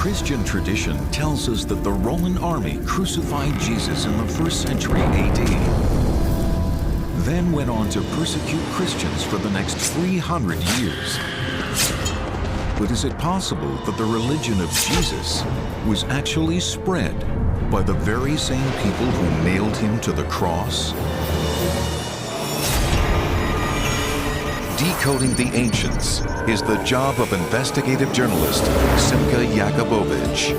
Christian tradition tells us that the Roman army crucified Jesus in the 1st century AD, then went on to persecute Christians for the next 300 years. But is it possible that the religion of Jesus was actually spread by the very same people who nailed him to the cross? Decoding the Ancients is the job of investigative journalist Simcha Yakubovich.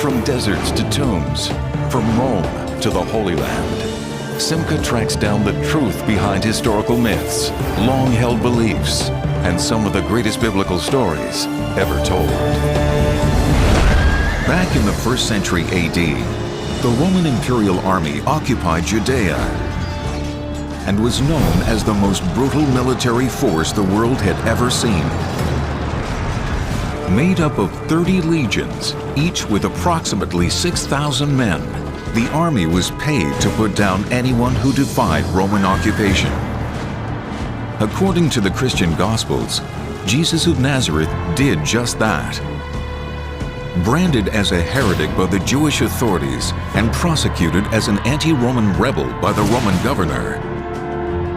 From deserts to tombs, from Rome to the Holy Land, Simcha tracks down the truth behind historical myths, long-held beliefs, and some of the greatest biblical stories ever told. Back in the 1st century AD, the Roman imperial army occupied Judea and was known as the most brutal military force the world had ever seen. Made up of 30 legions, each with approximately 6,000 men, the army was paid to put down anyone who defied Roman occupation. According to the Christian Gospels, Jesus of Nazareth did just that. Branded as a heretic by the Jewish authorities and prosecuted as an anti-Roman rebel by the Roman governor,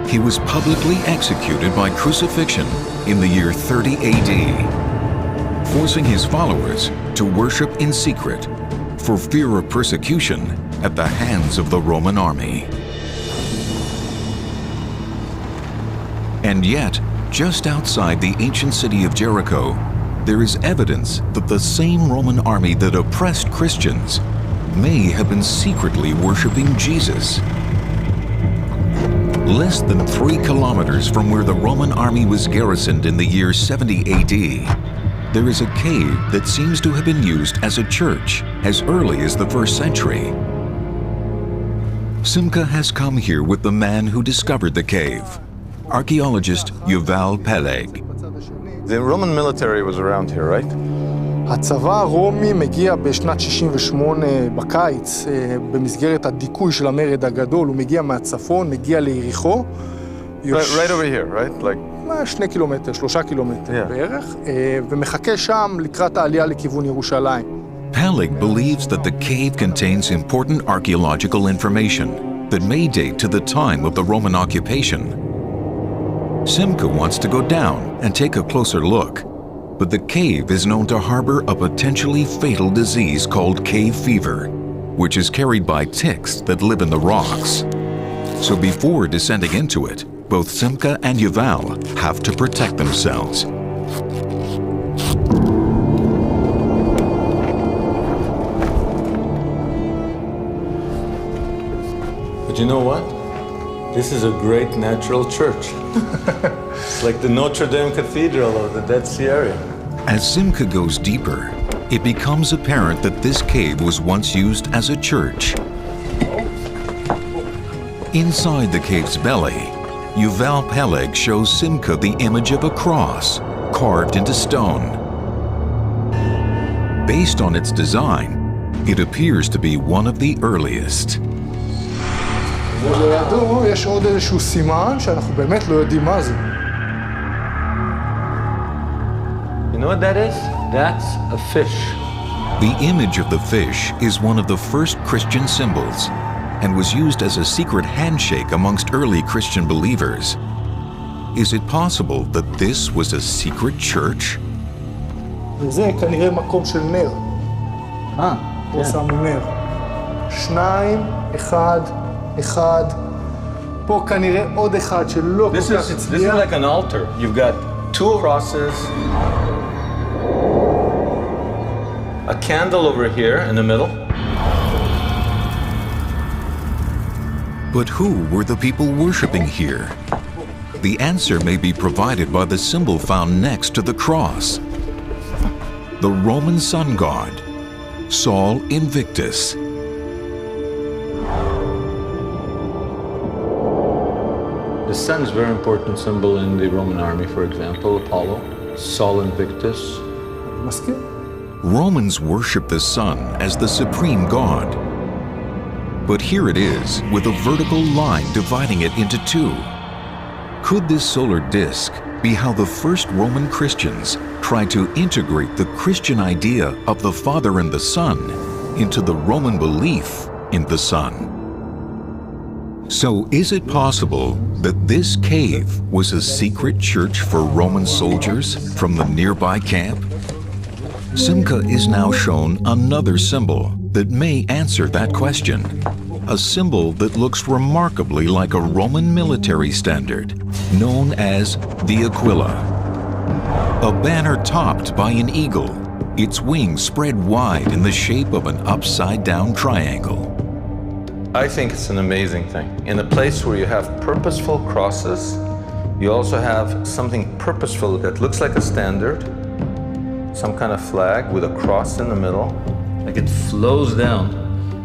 he was publicly executed by crucifixion in the year 30 AD, forcing his followers to worship in secret for fear of persecution at the hands of the Roman army. And yet, just outside the ancient city of Jericho, there is evidence that the same Roman army that oppressed Christians may have been secretly worshiping Jesus. Less than 3 kilometers from where the Roman army was garrisoned in the year 70 AD, there is a cave that seems to have been used as a church as early as the 1st century. Simcha has come here with the man who discovered the cave, archaeologist Yuval Peleg. The Roman military was around here, right? הצבא הרומי מגיע בשנת 68 בקיץ, במסגרת הדיכוי של המרד הגדול, הוא מגיע מהצפון, מגיע ליריחו. Right over here, right? Like 2 קילומטר, 3 קילומטר בערך, ומחכה שם לקראת העלייה לכיוון ירושלים. Peleg believes that the cave contains important archaeological information that may date to the time of the Roman occupation. Simcha wants to go down and take a closer look. But the cave is known to harbor a potentially fatal disease called cave fever, which is carried by ticks that live in the rocks. So before descending into it, both Simcha and Yuval have to protect themselves. But you know what? This is a great natural church. It's like the Notre Dame Cathedral of the Dead Sea area. As Simcha goes deeper, it becomes apparent that this cave was once used as a church. Inside the cave's belly, Yuval Peleg shows Simcha the image of a cross carved into stone. Based on its design, it appears to be one of the earliest. ולידו יש עוד איזשהו סימן שאנחנו באמת לא יודעים מה זה. You know what that is? That's a fish. The image of the fish is one of the first Christian symbols and was used as a secret handshake amongst early Christian believers. Is it possible that this was a secret church? וזה כנראה מקום של נר. פה שמו נר. 2, 1, פה כנראה עוד אחד שלא כל כך הצליח. This is like an altar. You've got 2 crosses, a candle over here in the middle. But who were the people worshiping here? The answer may be provided by the symbol found next to the cross. The Roman sun god, Sol Invictus. The sun is a very important symbol in the Roman army, for example, Apollo, Sol Invictus. מסכים? Romans worship the sun as the supreme god. But here it is, with a vertical line dividing it into 2. Could this solar disk be how the first Roman Christians tried to integrate the Christian idea of the Father and the Son into the Roman belief in the Son. So is it possible that this cave was a secret church for Roman soldiers from the nearby camp? Simca is now shown another symbol that may answer that question. A symbol that looks remarkably like a Roman military standard, known as the Aquila. A banner topped by an eagle, its wings spread wide in the shape of an upside-down triangle. I think it's an amazing thing. In a place where you have purposeful crosses, you also have something purposeful that looks like a standard, some kind of flag with a cross in the middle, like it flows down.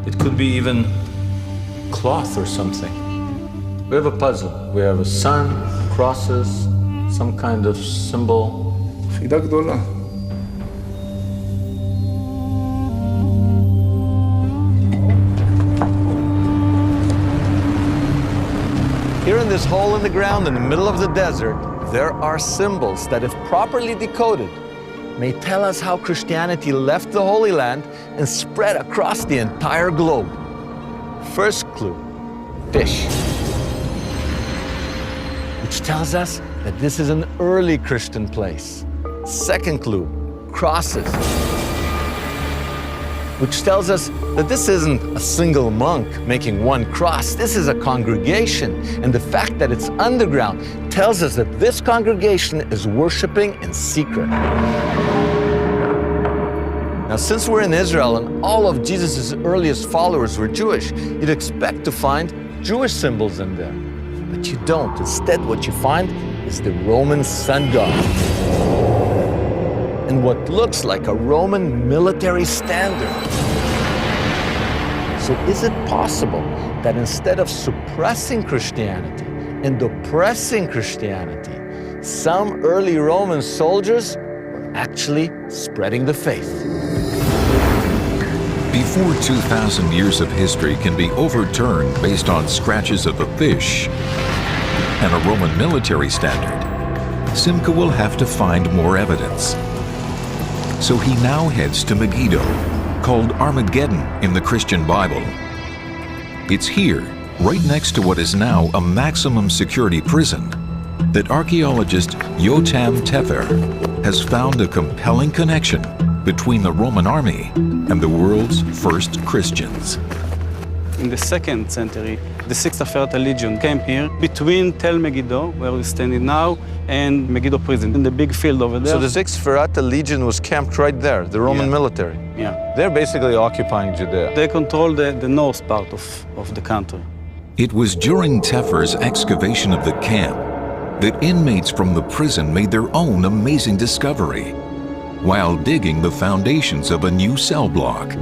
It could be even cloth or something. We have a puzzle. We have a sun, crosses, some kind of symbol. חידה גדולה. Here in this hole in the ground in the middle of the desert, there are symbols that, if properly decoded, may tell us how Christianity left the Holy Land and spread across the entire globe. First clue, fish, which tells us that this is an early Christian place. Second clue, crosses, which tells us that this isn't a single monk making one cross. This is a congregation, and the fact that it's underground tells us that this congregation is worshiping in secret. Now, since we're in Israel and all of Jesus' earliest followers were Jewish, you'd expect to find Jewish symbols in there. But you don't. Instead, what you find is the Roman sun god and what looks like a Roman military standard. So is it possible that instead of suppressing Christianity and oppressing Christianity, some early Roman soldiers were actually spreading the faith? Before 2,000 years of history can be overturned based on scratches of a fish and a Roman military standard, Simca will have to find more evidence. So he now heads to Megiddo, called Armageddon in the Christian Bible. It's here, right next to what is now a maximum security prison, that archaeologist Yotam Tefer has found a compelling connection between the Roman army and the world's first Christians. In the 2nd century, the 6th Legion came here between Tel Megiddo, where we're standing now, and Megiddo prison, in the big field over there. So the 6th Legion was camped right there, the Roman military. Yeah. They're basically occupying Judea. They control the north part of the country. It was during Tefer's excavation of the camp that inmates from the prison made their own amazing discovery while digging the foundations of a new cell block.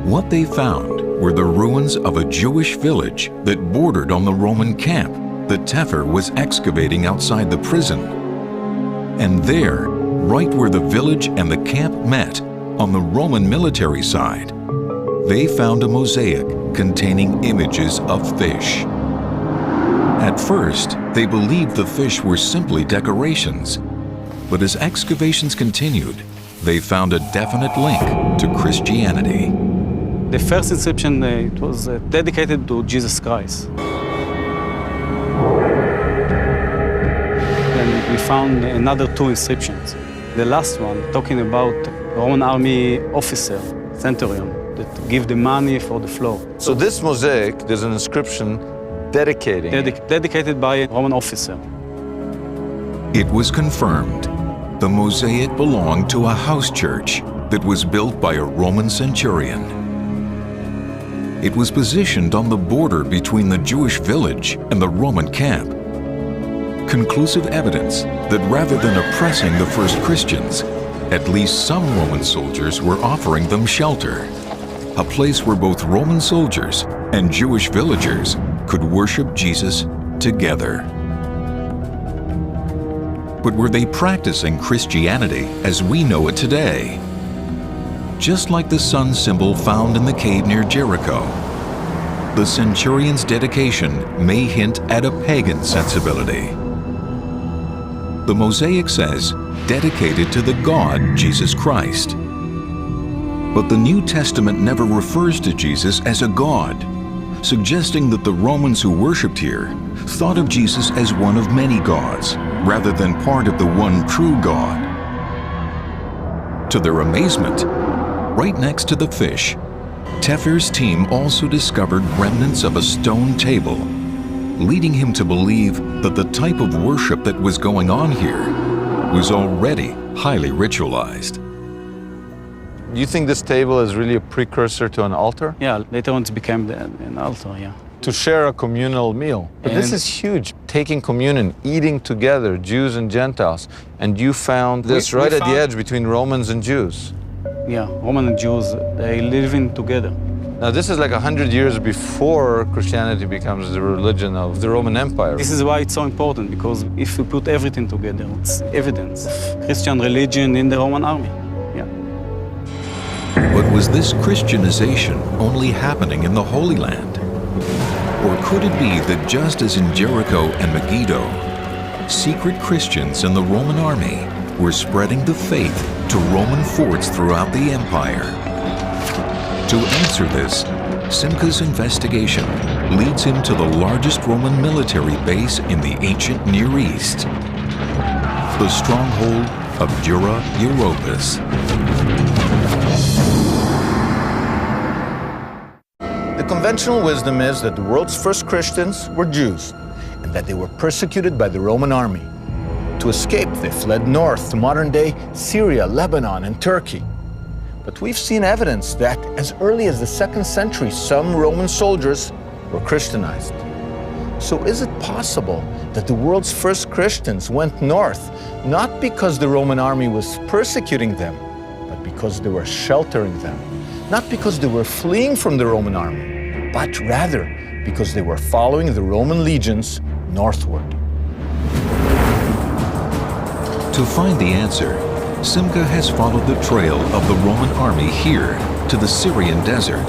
What they found were the ruins of a Jewish village that bordered on the Roman camp that Tefer was excavating outside the prison. And there, right where the village and the camp met, on the Roman military side, they found a mosaic containing images of fish. At first, they believed the fish were simply decorations, but as excavations continued, they found a definite link to Christianity. The first inscription, it was dedicated to Jesus Christ. Then we found another 2 inscriptions. The last one talking about Roman army officer, centurion, that give the money for the floor. So this mosaic, there's an inscription dedicating it. Dedicated by a Roman officer. It was confirmed. The mosaic belonged to a house church that was built by a Roman centurion. It was positioned on the border between the Jewish village and the Roman camp. Conclusive evidence that rather than oppressing the first Christians, at least some Roman soldiers were offering them shelter, a place where both Roman soldiers and Jewish villagers could worship Jesus together. But were they practicing Christianity as we know it today? Just like the sun symbol found in the cave near Jericho, the centurion's dedication may hint at a pagan sensibility. The mosaic says, dedicated to the God, Jesus Christ. But the New Testament never refers to Jesus as a god, suggesting that the Romans who worshipped here thought of Jesus as one of many gods, rather than part of the one true God. To their amazement, right next to the fish, Teffer's team also discovered remnants of a stone table, leading him to believe that the type of worship that was going on here was already highly ritualized. Do you think this table is really a precursor to an altar? Yeah, later on it became an altar, yeah. To share a communal meal. But this And- is huge. Taking communion, eating together, Jews and Gentiles. And you found this We right at the found- edge between Romans and Jews. Yeah, Roman and Jews, they living together. Now, this is like 100 years before Christianity becomes the religion of the Roman Empire. This is why it's so important, because if we put everything together, it's evidence of Christian religion in the Roman army. Yeah. But was this Christianization only happening in the Holy Land? Or could it be that just as in Jericho and Megiddo, secret Christians in the Roman army were spreading the faith to Roman forts throughout the empire? To answer this, Simca's investigation leads him to the largest Roman military base in the ancient Near East, the stronghold of Dura Europus. The conventional wisdom is that the world's first Christians were Jews and that they were persecuted by the Roman army. To escape, they fled north to modern-day Syria, Lebanon, and Turkey. But we've seen evidence that as early as the 2nd century, some Roman soldiers were Christianized. So is it possible that the world's first Christians went north, not because the Roman army was persecuting them, but because they were sheltering them? Not because they were fleeing from the Roman army, but rather because they were following the Roman legions northward. To find the answer, Simca has followed the trail of the Roman army here to the Syrian desert,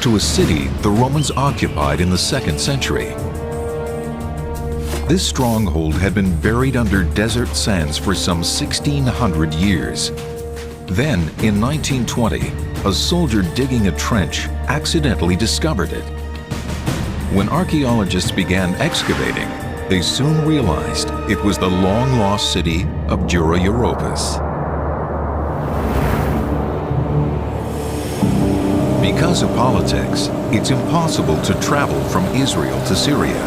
to a city the Romans occupied in the 2nd century. This stronghold had been buried under desert sands for some 1,600 years. Then, in 1920, a soldier digging a trench accidentally discovered it. When archaeologists began excavating, they soon realized it was the long-lost city of Dura Europus. Because of politics, it's impossible to travel from Israel to Syria.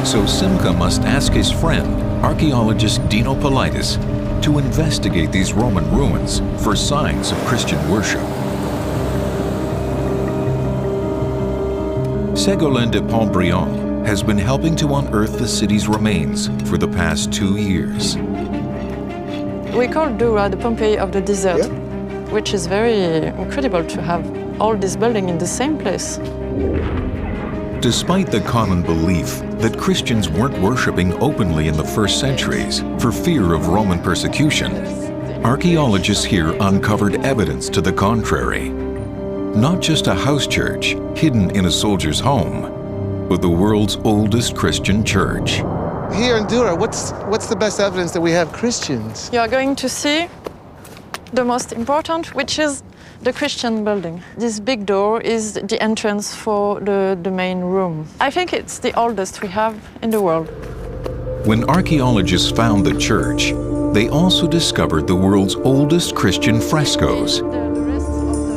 So Simca must ask his friend, archaeologist Dino Politis, to investigate these Roman ruins for signs of Christian worship. Ségolène de Pontbriand has been helping to unearth the city's remains for the past 2 years. We call Dura the Pompeii of the desert, which is very incredible to have all this building in the same place. Despite the common belief that Christians weren't worshiping openly in the first centuries for fear of Roman persecution, archaeologists here uncovered evidence to the contrary. Not just a house church hidden in a soldier's home, but the world's oldest Christian church. Here in Dura, what's the best evidence that we have Christians? You are going to see the most important, which is the Christian building. This big door is the entrance for the main room. I think it's the oldest we have in the world. When archaeologists found the church, they also discovered the world's oldest Christian frescoes.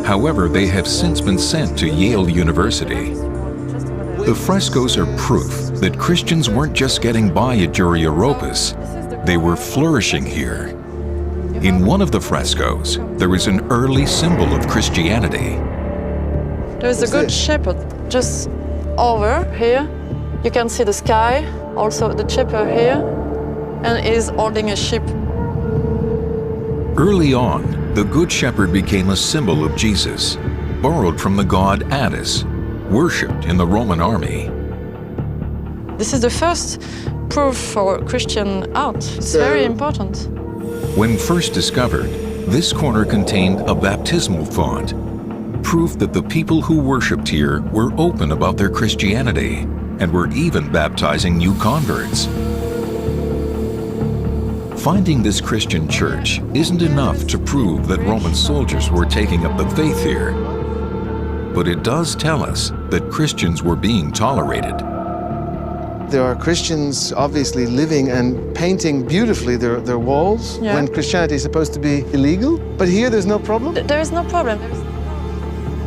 However, they have since been sent to Yale University. The frescoes are proof that Christians weren't just getting by at Dura Europus, they were flourishing here. In one of the frescoes, there is an early symbol of Christianity. There is a good shepherd just over here. You can see the sky, also the shepherd here, and is holding a sheep. Early on, the Good Shepherd became a symbol of Jesus, borrowed from the god Attis, worshipped in the Roman army. This is the first proof for Christian art. It's very important. When first discovered, this corner contained a baptismal font, proof that the people who worshipped here were open about their Christianity and were even baptizing new converts. Finding this Christian church isn't enough to prove that Roman soldiers were taking up the faith here. But it does tell us that Christians were being tolerated. There are Christians obviously living and painting beautifully their walls Yeah. when Christianity is supposed to be illegal. But here there's no problem. There is no problem.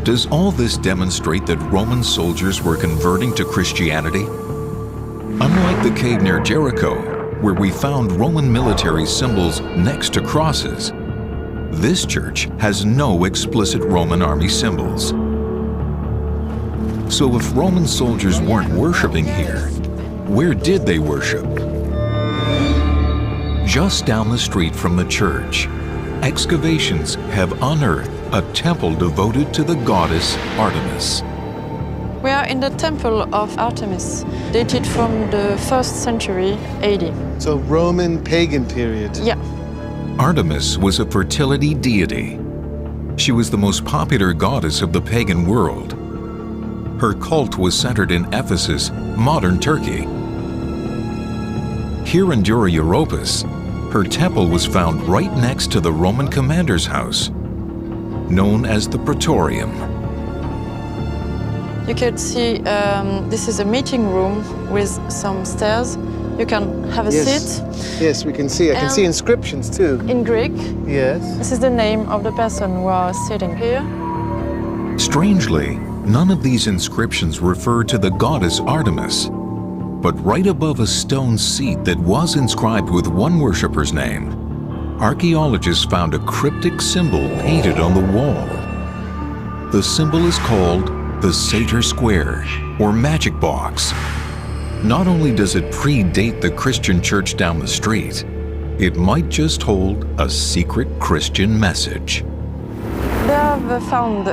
Does all this demonstrate that Roman soldiers were converting to Christianity? Unlike the cave near Jericho, where we found Roman military symbols next to crosses, this church has no explicit Roman army symbols. So if Roman soldiers weren't worshiping here, where did they worship? Just down the street from the church, excavations have unearthed a temple devoted to the goddess Artemis. We are in the temple of Artemis, dated from the 1st century AD. So Roman pagan period. Yeah. Artemis was a fertility deity. She was the most popular goddess of the pagan world. Her cult was centered in Ephesus, modern Turkey. Here in Dura Europos, her temple was found right next to the Roman commander's house, known as the Praetorium. You could see this is a meeting room with some stairs. You can have a seat. Yes, we can see. I can see inscriptions too. In Greek. Yes. This is the name of the person who are sitting here. Strangely, none of these inscriptions refer to the goddess Artemis, but right above a stone seat that was inscribed with one worshipper's name, archaeologists found a cryptic symbol painted on the wall. The symbol is called the Satyr Square, or Magic Box. Not only does it predate the Christian church down the street, it might just hold a secret Christian message. They have found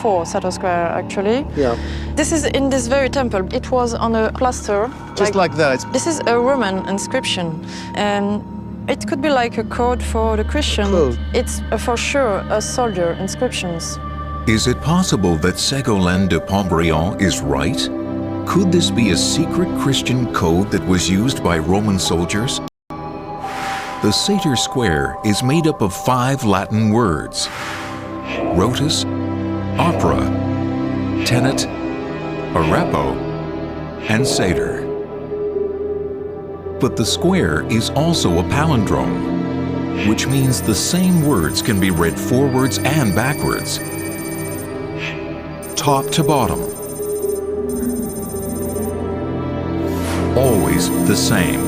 4 Satyr Square, actually. Yeah. This is in this very temple. It was on a plaster. Just like that. This is a Roman inscription, and it could be like a code for the Christian. Code. It's for sure a soldier inscriptions. Is it possible that Ségolène de Pontbriand is right? Could this be a secret Christian code that was used by Roman soldiers? The Satyr Square is made up of 5 Latin words: rotus, opera, tenet, arepo, and satyr. But the square is also a palindrome, which means the same words can be read forwards and backwards, top to bottom. Always the same.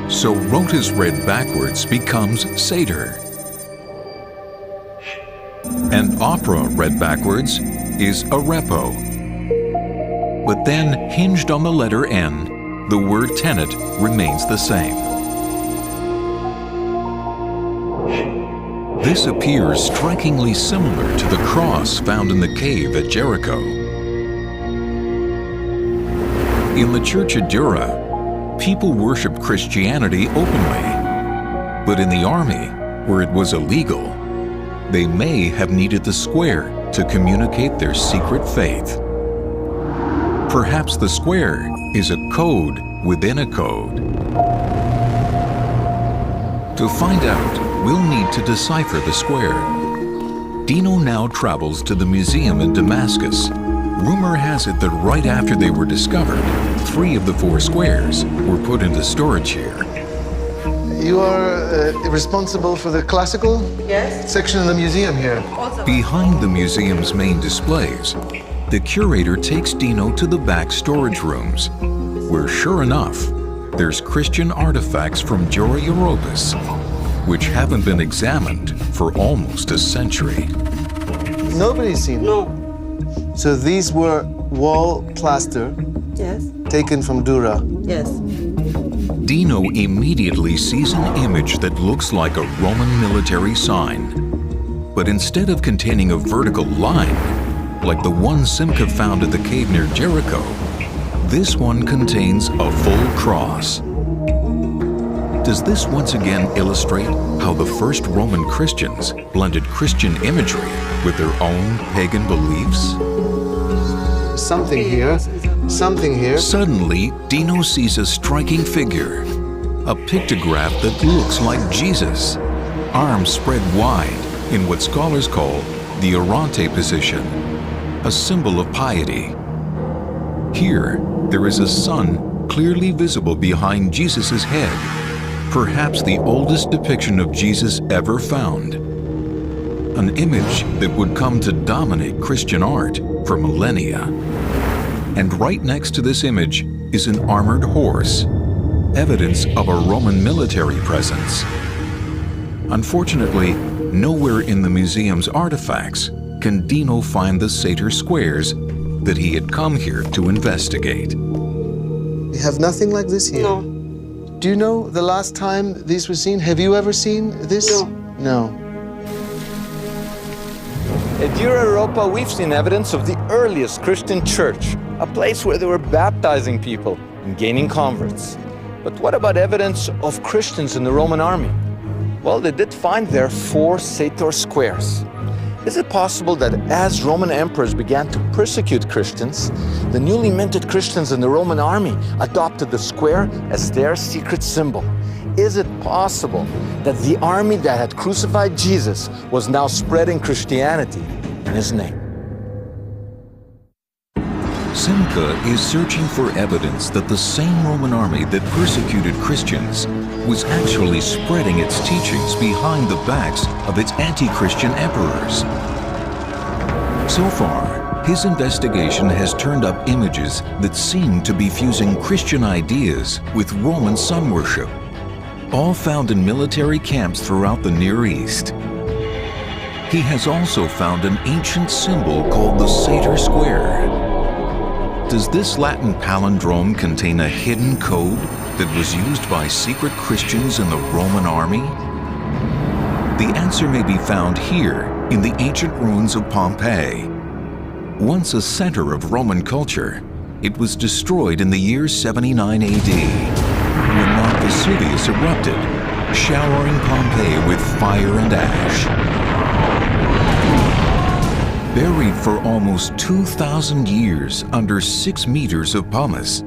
So rotus read backwards becomes satyr. And opera read backwards is arepo. But then, hinged on the letter N, the word tenet remains the same. This appears strikingly similar to the cross found in the cave at Jericho. In the church at Dura, people worshiped Christianity openly. But in the army, where it was illegal, they may have needed the square to communicate their secret faith. Perhaps the square is a code within a code. To find out, we'll need to decipher the square. Dino now travels to the museum in Damascus. Rumor has it that right after they were discovered, 3 of the 4 squares were put into storage here. You are responsible for the classical section in the museum here. Behind the museum's main displays, the curator takes Dino to the back storage rooms, where sure enough, there's Christian artifacts from Dura Europos, which haven't been examined for almost a century. Nobody's seen them. So these were wall plaster taken from Dura. Yes. Dino immediately sees an image that looks like a Roman military sign. But instead of containing a vertical line, like the one Simca found at the cave near Jericho, this one contains a full cross. Does this once again illustrate how the first Roman Christians blended Christian imagery with their own pagan beliefs? Something here. Something here. Suddenly, Dino sees a striking figure. a pictograph that looks like Jesus, arms spread wide in what scholars call the orante position, a symbol of piety. Here, there is a sun clearly visible behind Jesus' head, perhaps the oldest depiction of Jesus ever found. An image that would come to dominate Christian art for millennia. And right next to this image is an armored horse, evidence of a Roman military presence. Unfortunately, nowhere in the museum's artifacts can Dino find the satyr squares that he had come here to investigate. We have nothing like this here? No. Do you know the last time these were seen? Have you ever seen this? No. At Europa, we've seen evidence of the earliest Christian church, a place where they were baptizing people and gaining converts. But what about evidence of Christians in the Roman army? Well, they did find there 4 satyr squares. Is it possible that as Roman emperors began to persecute Christians, the newly minted Christians in the Roman army adopted the square as their secret symbol? Is it possible that the army that had crucified Jesus was now spreading Christianity in his name? Simca is searching for evidence that the same Roman army that persecuted Christians was actually spreading its teachings behind the backs of its anti-Christian emperors. So far, his investigation has turned up images that seem to be fusing Christian ideas with Roman sun worship, all found in military camps throughout the Near East. He has also found an ancient symbol called the satyr square. Does this Latin palindrome contain a hidden code that was used by secret Christians in the Roman army? The answer may be found here in the ancient ruins of Pompeii. Once a center of Roman culture, it was destroyed in the year 79 AD when Mount Vesuvius erupted, showering Pompeii with fire and ash. Buried for almost 2,000 years under 6 meters of pumice,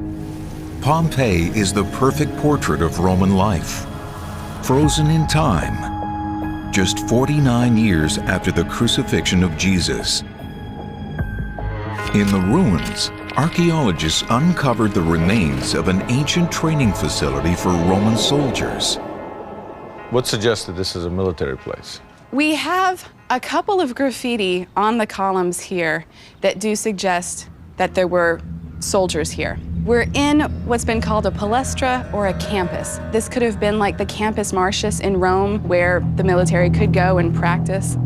Pompeii is the perfect portrait of Roman life, frozen in time, just 49 years after the crucifixion of Jesus. In the ruins, archaeologists uncovered the remains of an ancient training facility for Roman soldiers. What suggested this is a military place? We have a couple of graffiti on the columns here that do suggest that there were soldiers here. We're in what's been called a palestra or a campus. This could have been like the Campus Martius in Rome, where the military could go and practice.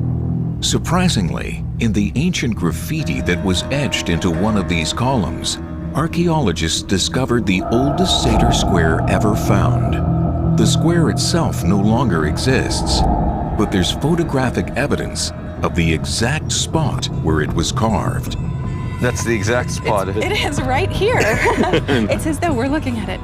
Surprisingly, in the ancient graffiti that was etched into one of these columns, archaeologists discovered the oldest satyr square ever found. The square itself no longer exists, but there's photographic evidence of the exact spot where it was carved. That's the exact spot. It is right here. It's as though we're looking at it.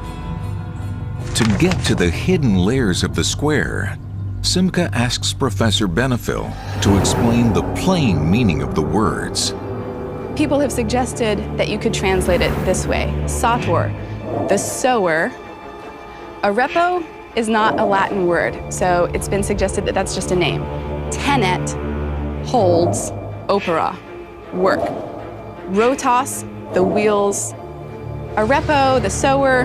To get to the hidden layers of the square, Simca asks Professor Benefil to explain the plain meaning of the words. People have suggested that you could translate it this way. Sator, the sower. Arepo is not a Latin word, so it's been suggested that that's just a name. Tenet holds, opera, work. Rotos, the wheels. Arepo, the sower,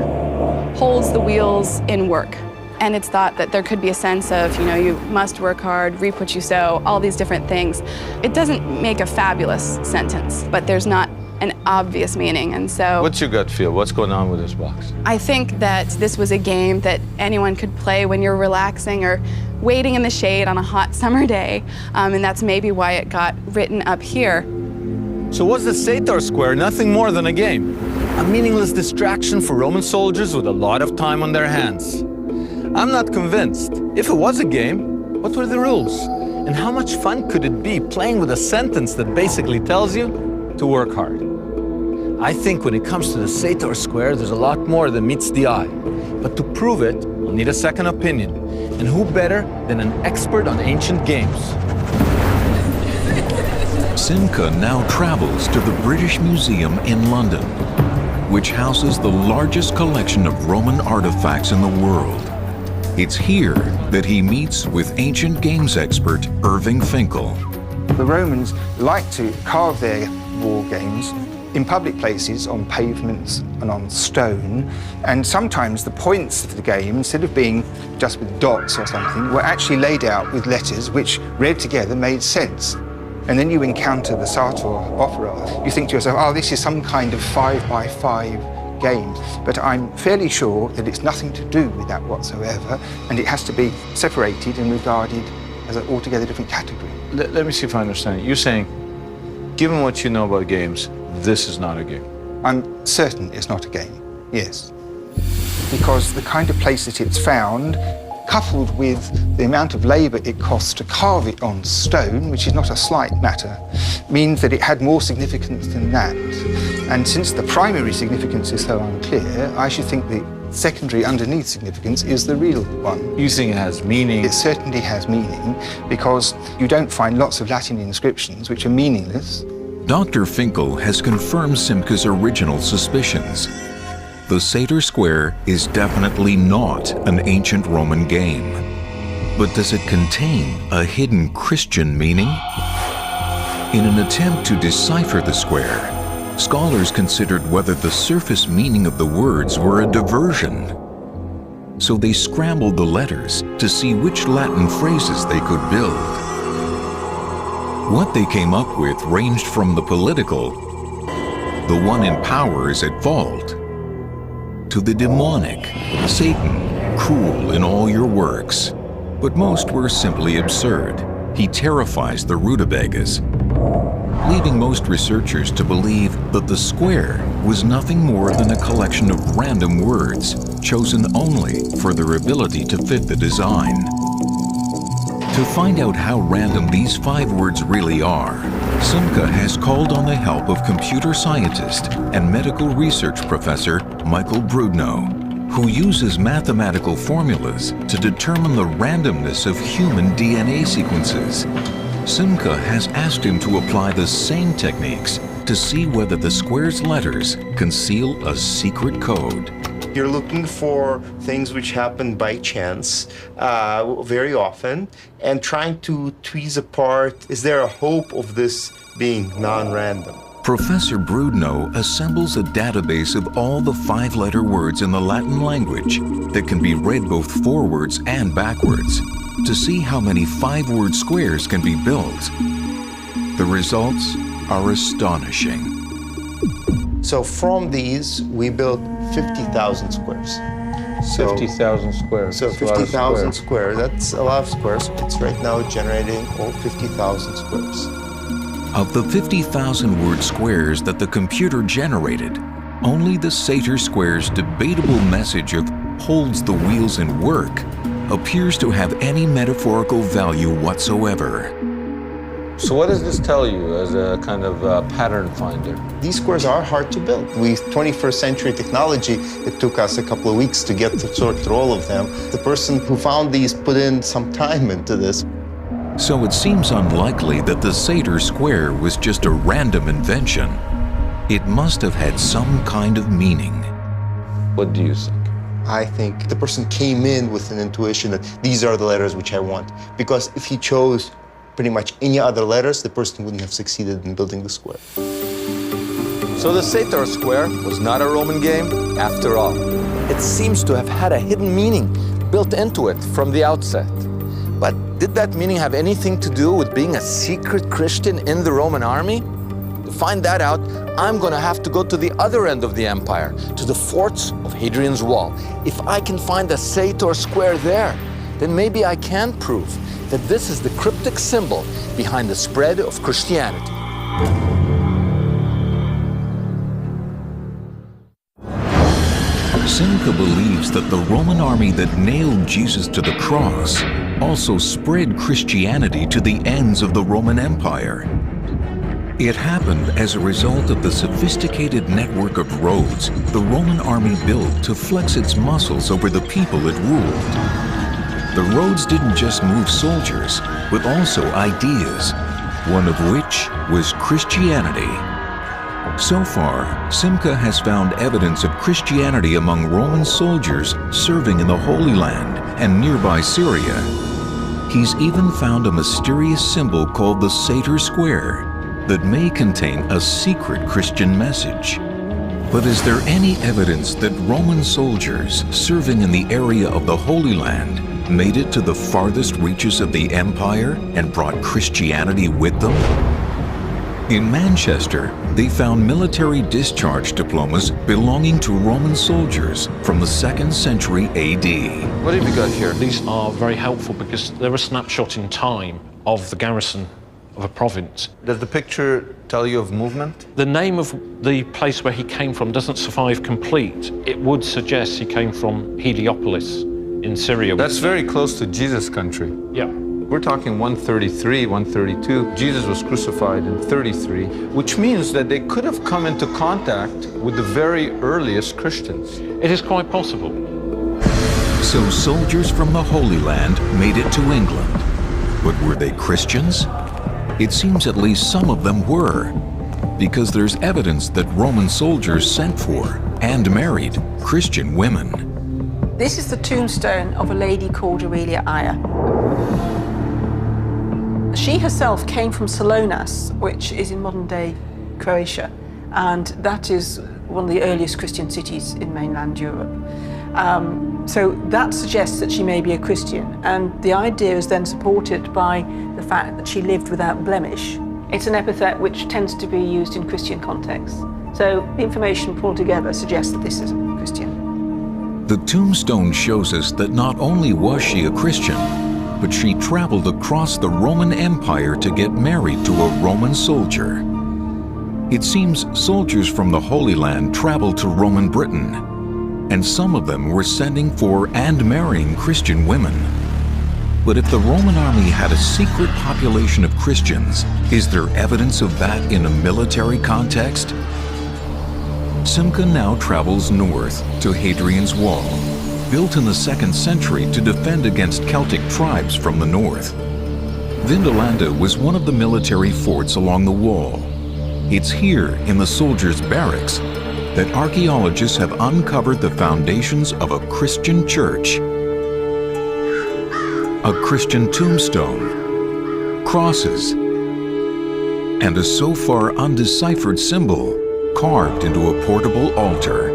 holds the wheels in work. And it's thought that there could be a sense of, you must work hard, reap what you sow, all these different things. It doesn't make a fabulous sentence, but there's not an obvious meaning, and so... What's your gut feel? What's going on with this box? I think that this was a game that anyone could play when you're relaxing or waiting in the shade on a hot summer day, and that's maybe why it got written up here. So was the satyr square nothing more than a game? A meaningless distraction for Roman soldiers with a lot of time on their hands? I'm not convinced. If it was a game, what were the rules? And how much fun could it be playing with a sentence that basically tells you to work hard? I think when it comes to the satyr square, there's a lot more than meets the eye. But to prove it, we'll need a second opinion. And who better than an expert on ancient games? Simca now travels to the British Museum in London. which houses the largest collection of Roman artifacts in the world. It's here that he meets with ancient games expert Irving Finkel. The Romans liked to carve their war games in public places, on pavements and on stone, and sometimes the points of the game, instead of being just with dots or something, were actually laid out with letters which, read together, made sense. And then you encounter the Sator opera. You think to yourself, oh, this is some kind of 5x5 game. But I'm fairly sure that it's nothing to do with that whatsoever, and it has to be separated and regarded as an altogether different category. Let me see if I understand. You're saying, given what you know about games, this is not a game. I'm certain it's not a game, yes. Because the kind of place that it's found, coupled with the amount of labor it costs to carve it on stone, which is not a slight matter, means that it had more significance than that. And since the primary significance is so unclear, I should think the secondary underneath significance is the real one. You think it has meaning? It certainly has meaning, because you don't find lots of Latin inscriptions which are meaningless. Dr. Finkel has confirmed Simca's original suspicions. The Sator Square is definitely not an ancient Roman game. But does it contain a hidden Christian meaning? In an attempt to decipher the square, scholars considered whether the surface meaning of the words were a diversion. So they scrambled the letters to see which Latin phrases they could build. What they came up with ranged from the political, the one in power is at fault, to the demonic, Satan, cruel in all your works. But most were simply absurd. He terrifies the rutabagas, leading most researchers to believe that the square was nothing more than a collection of random words, chosen only for their ability to fit the design. To find out how random these 5 words really are, Simca has called on the help of computer scientist and medical research professor Michael Brudno, who uses mathematical formulas to determine the randomness of human DNA sequences. Simca has asked him to apply the same techniques to see whether the square's letters conceal a secret code. You're looking for things which happen by chance very often and trying to tease apart, is there a hope of this being non-random? Professor Brudno assembles a database of all the 5-letter words in the Latin language that can be read both forwards and backwards to see how many 5-word squares can be built. The results are astonishing. So from these, we built 50,000 squares. So 50,000 squares. So 50,000 squares, that's a lot of squares. It's right now generating all 50,000 squares. Of the 50,000 word squares that the computer generated, only the Sator Square's debatable message of holds the wheels in work appears to have any metaphorical value whatsoever. So what does this tell you as a kind of pattern finder? These squares are hard to build. With 21st century technology, it took us a couple of weeks to get to sort through all of them. The person who found these put in some time into this. So it seems unlikely that the Sator Square was just a random invention. It must have had some kind of meaning. What do you think? I think the person came in with an intuition that these are the letters which I want. Because if he chose pretty much any other letters, the person wouldn't have succeeded in building the square. So the Sator Square was not a Roman game after all. It seems to have had a hidden meaning built into it from the outset. But did that meaning have anything to do with being a secret Christian in the Roman army? To find that out, I'm going to have to go to the other end of the empire, to the forts of Hadrian's Wall. If I can find the Sator Square there, then maybe I can prove that this is the cryptic symbol behind the spread of Christianity. Simca believes that the Roman army that nailed Jesus to the cross also spread Christianity to the ends of the Roman Empire. It happened as a result of the sophisticated network of roads the Roman army built to flex its muscles over the people it ruled. The roads didn't just move soldiers, but also ideas, one of which was Christianity. So far, Simca has found evidence of Christianity among Roman soldiers serving in the Holy Land and nearby Syria. He's even found a mysterious symbol called the Satyr Square that may contain a secret Christian message. But is there any evidence that Roman soldiers serving in the area of the Holy Land made it to the farthest reaches of the empire and brought Christianity with them? In Manchester, they found military discharge diplomas belonging to Roman soldiers from the 2nd century AD. What have you got here? These are very helpful because they're a snapshot in time of the garrison of a province. Does the picture tell you of movement? The name of the place where he came from doesn't survive complete. It would suggest he came from Heliopolis in Syria. That's very close to Jesus' country. Yeah. We're talking 133, 132. Jesus was crucified in 33, which means that they could have come into contact with the very earliest Christians. It is quite possible. So soldiers from the Holy Land made it to England. But were they Christians? It seems at least some of them were, because there's evidence that Roman soldiers sent for and married Christian women. This is the tombstone of a lady called Aurelia Ayer. She herself came from Salonas, which is in modern-day Croatia, and that is one of the earliest Christian cities in mainland Europe. So that suggests that she may be a Christian, and the idea is then supported by the fact that she lived without blemish. It's an epithet which tends to be used in Christian contexts. So the information pulled together suggests that this is a Christian. The tombstone shows us that not only was she a Christian, but she traveled across the Roman Empire to get married to a Roman soldier. It seems soldiers from the Holy Land traveled to Roman Britain, and some of them were sending for and marrying Christian women. But if the Roman army had a secret population of Christians, is there evidence of that in a military context? Simca now travels north to Hadrian's Wall, built in the 2nd century to defend against Celtic tribes from the north. Vindolanda was one of the military forts along the wall. It's here in the soldiers' barracks that archaeologists have uncovered the foundations of a Christian church, a Christian tombstone, crosses, and a so far undeciphered symbol carved into a portable altar.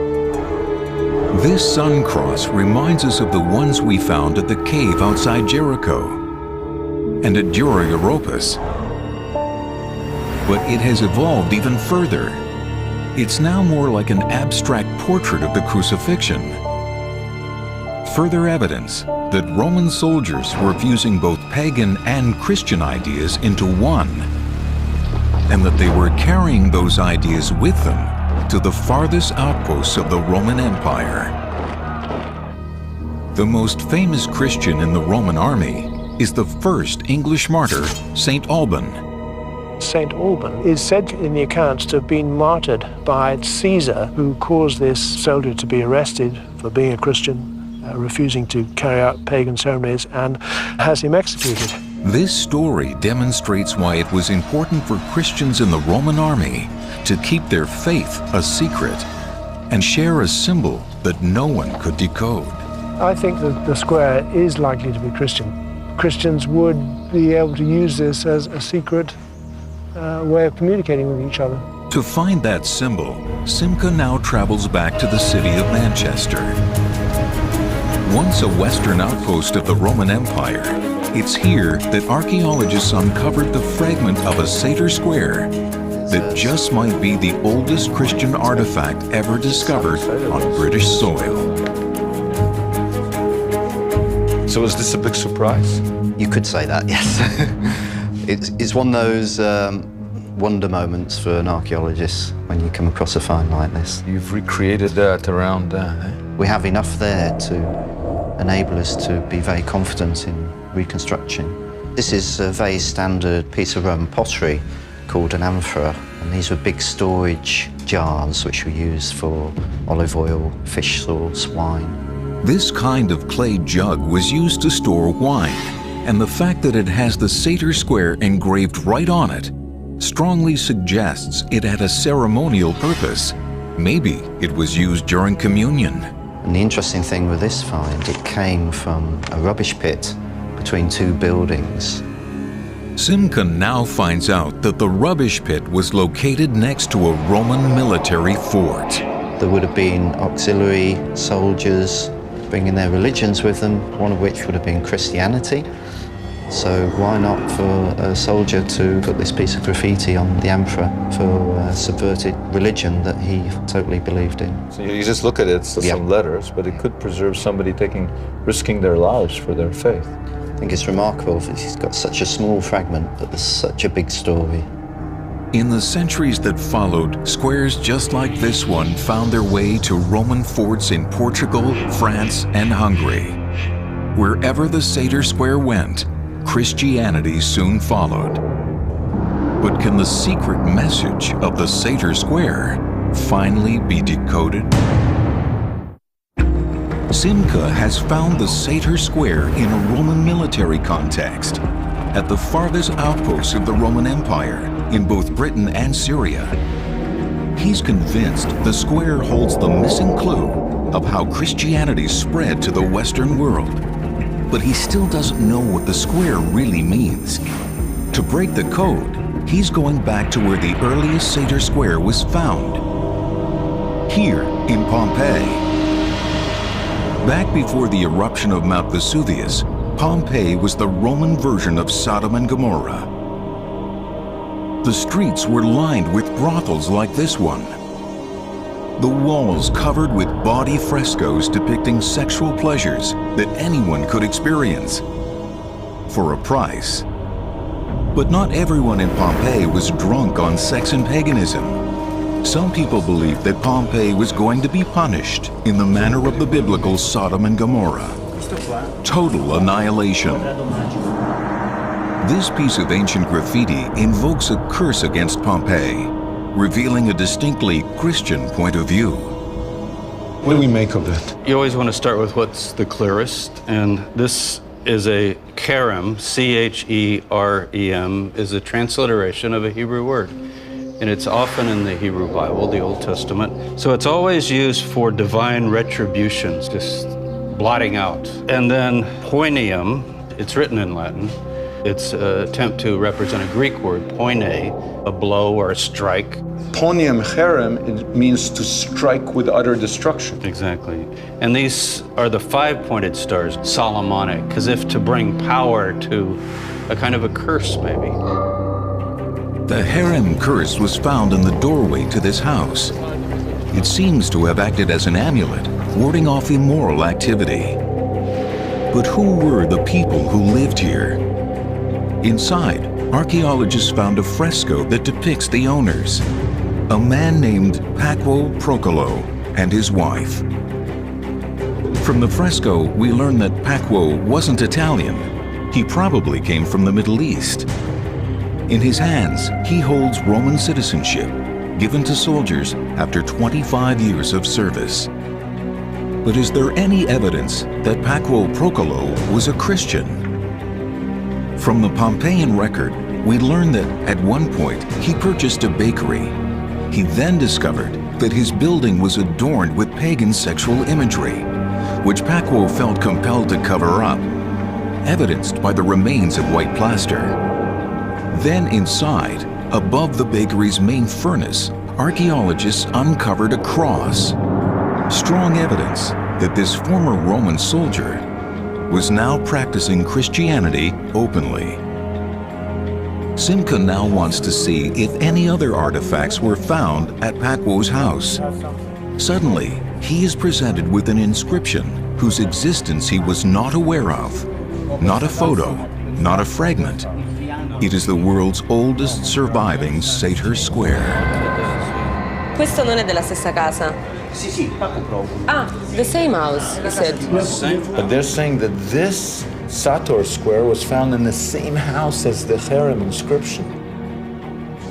This sun cross reminds us of the ones we found at the cave outside Jericho and at Dura Europos. But it has evolved even further. It's now more like an abstract portrait of the crucifixion. Further evidence that Roman soldiers were fusing both pagan and Christian ideas into one, and that they were carrying those ideas with them to the farthest outposts of the Roman Empire. The most famous Christian in the Roman army is the first English martyr, St. Alban. St. Alban is said in the accounts to have been martyred by Caesar, who caused this soldier to be arrested for being a Christian, refusing to carry out pagan ceremonies, and has him executed. This story demonstrates why it was important for Christians in the Roman army to keep their faith a secret and share a symbol that no one could decode. I think that the square is likely to be Christian. Christians would be able to use this as a secret way of communicating with each other. To find that symbol, Simca now travels back to the city of Manchester. Once a western outpost of the Roman Empire, it's here that archaeologists uncovered the fragment of a satyr square that just might be the oldest Christian artifact ever discovered on British soil. So was this a big surprise? You could say that, yes. It's one of those wonder moments for an archaeologist when you come across a find like this. You've recreated that around that, eh? We have enough there to enable us to be very confident in reconstruction. This is a very standard piece of Roman pottery called an amphora, and these were big storage jars which were used for olive oil, fish sauce, wine. This kind of clay jug was used to store wine, and the fact that it has the satyr square engraved right on it strongly suggests it had a ceremonial purpose. Maybe it was used during communion. And the interesting thing with this find, it came from a rubbish pit between two buildings. Simca now finds out that the rubbish pit was located next to a Roman military fort. There would have been auxiliary soldiers bringing their religions with them, one of which would have been Christianity. So why not for a soldier to put this piece of graffiti on the emperor for a subverted religion that he totally believed in? So you just look at it, it's some letters, but it could preserve somebody risking their lives for their faith. I think it's remarkable that he's got such a small fragment, but there's such a big story. In the centuries that followed, squares just like this one found their way to Roman forts in Portugal, France, and Hungary. Wherever the Satyr Square went, Christianity soon followed. But can the secret message of the Satyr Square finally be decoded? Simca has found the Satyr Square in a Roman military context, at the farthest outpost of the Roman Empire, in both Britain and Syria. He's convinced the square holds the missing clue of how Christianity spread to the Western world. But he still doesn't know what the square really means. To break the code, he's going back to where the earliest Satyr Square was found, here in Pompeii. Back before the eruption of Mount Vesuvius, Pompeii was the Roman version of Sodom and Gomorrah. The streets were lined with brothels like this one. The walls covered with bawdy frescoes depicting sexual pleasures that anyone could experience for a price. But not everyone in Pompeii was drunk on sex and paganism. Some people believed that Pompeii was going to be punished in the manner of the biblical Sodom and Gomorrah. Total annihilation. This piece of ancient graffiti invokes a curse against Pompeii, revealing a distinctly Christian point of view. What do we make of it? You always want to start with what's the clearest, and this is a cherem, C-H-E-R-E-M, is a transliteration of a Hebrew word. And it's often in the Hebrew Bible, the Old Testament. So it's always used for divine retributions, just blotting out. And then poineum, it's written in Latin. It's an attempt to represent a Greek word, poine, a blow or a strike. Ponium cherem, it means to strike with utter destruction. Exactly. And these are the 5-pointed stars, Solomonic, as if to bring power to a kind of a curse, maybe. The harem curse was found in the doorway to this house. It seems to have acted as an amulet, warding off immoral activity. But who were the people who lived here? Inside, archaeologists found a fresco that depicts the owners, a man named Paquo Procolo and his wife. From the fresco, we learn that Paquo wasn't Italian. He probably came from the Middle East. In his hands, he holds Roman citizenship, given to soldiers after 25 years of service. But is there any evidence that Paquo Procolo was a Christian? From the Pompeian record, we learn that at one point he purchased a bakery. He then discovered that his building was adorned with pagan sexual imagery, which Paquo felt compelled to cover up, evidenced by the remains of white plaster. Then inside, above the bakery's main furnace, archaeologists uncovered a cross. Strong evidence that this former Roman soldier was now practicing Christianity openly. Simca now wants to see if any other artifacts were found at Paquo's house. Suddenly, he is presented with an inscription whose existence he was not aware of. Not a photo, not a fragment. It is the world's oldest surviving Satyr Square. Questo non è della stessa casa? Sì, Paco proprio. Ah, the same house, you said. But they're saying that this Satyr Square was found in the same house as the harem inscription.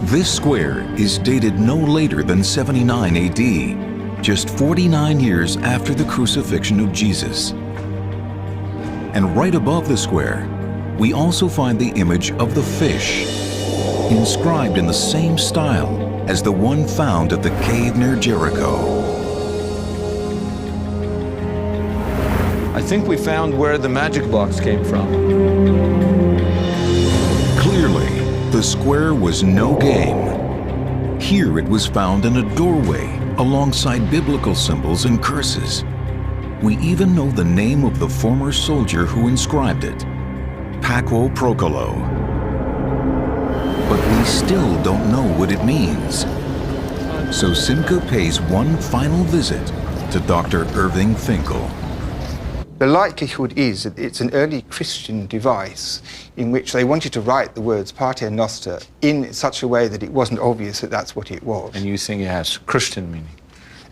This square is dated no later than 79 AD, just 49 years after the crucifixion of Jesus. And right above the square, we also find the image of the fish. inscribed in the same style as the one found at the cave near Jericho. I think we found where the magic box came from. Clearly, the square was no game. Here it was found in a doorway alongside biblical symbols and curses. We even know the name of the former soldier who inscribed it, Paco Procolo. But we still don't know what it means. So Simca pays one final visit to Dr. Irving Finkel. The likelihood is that it's an early Christian device in which they wanted to write the words Pater Noster in such a way that it wasn't obvious that that's what it was. And you think it has Christian meaning?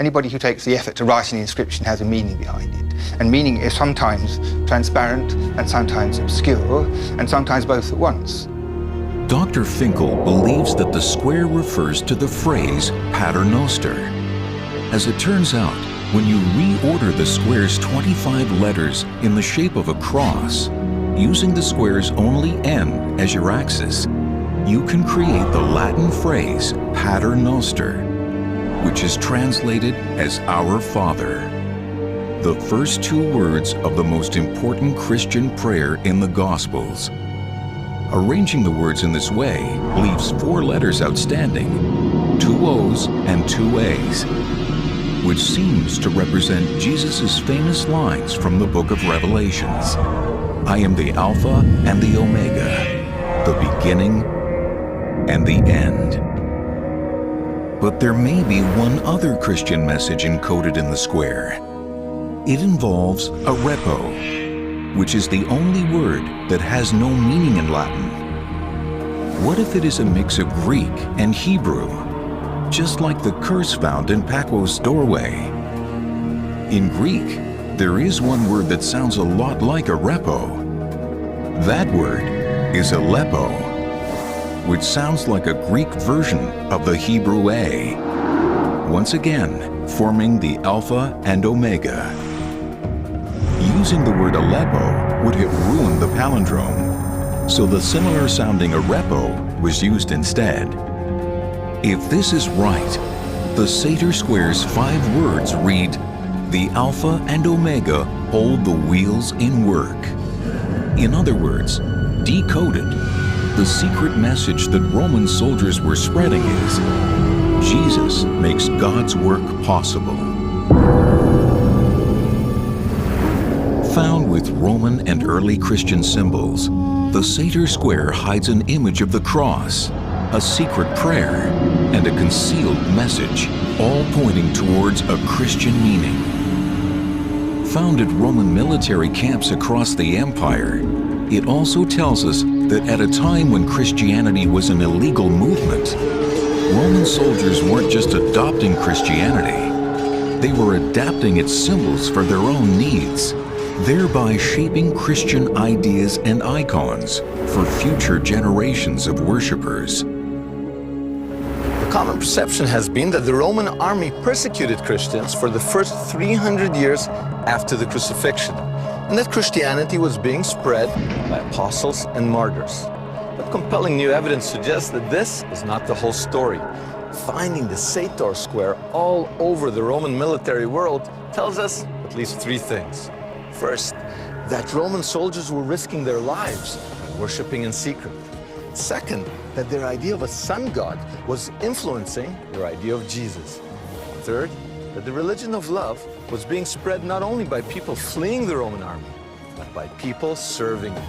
Anybody who takes the effort to write an inscription has a meaning behind it. And meaning is sometimes transparent and sometimes obscure and sometimes both at once. Dr. Finkel believes that the square refers to the phrase Pater Noster. As it turns out, when you reorder the square's 25 letters in the shape of a cross, using the square's only N as your axis, you can create the Latin phrase Pater Noster, which is translated as Our Father. The first two words of the most important Christian prayer in the Gospels. Arranging the words in this way leaves 4 letters outstanding, 2 O's and 2 A's, which seems to represent Jesus' famous lines from the book of Revelations. I am the Alpha and the Omega, the beginning and the end. But there may be one other Christian message encoded in the square. It involves a repo, which is the only word that has no meaning in Latin. What if it is a mix of Greek and Hebrew, just like the curse found in Paco's doorway? In Greek, there is one word that sounds a lot like a repo. That word is Aleppo, which sounds like a Greek version of the Hebrew A, once again forming the Alpha and Omega. Using the word Aleppo would have ruined the palindrome, so the similar sounding Arepo was used instead. If this is right, the Seder Square's 5 words read, the Alpha and Omega hold the wheels in work. In other words, decoded, the secret message that Roman soldiers were spreading is, Jesus makes God's work possible. Found with Roman and early Christian symbols, the Seder Square hides an image of the cross, a secret prayer, and a concealed message, all pointing towards a Christian meaning. Found at Roman military camps across the empire, it also tells us that at a time when Christianity was an illegal movement, Roman soldiers weren't just adopting Christianity, they were adapting its symbols for their own needs, thereby shaping Christian ideas and icons for future generations of worshippers. The common perception has been that the Roman army persecuted Christians for the first 300 years after the crucifixion, and that Christianity was being spread by apostles and martyrs. But compelling new evidence suggests that this is not the whole story. Finding the Seder Square all over the Roman military world tells us at least 3 things. First, that Roman soldiers were risking their lives by worshiping in secret. Second, that their idea of a sun god was influencing their idea of Jesus. Third, that the religion of love was being spread not only by people fleeing the Roman army, but by people serving it.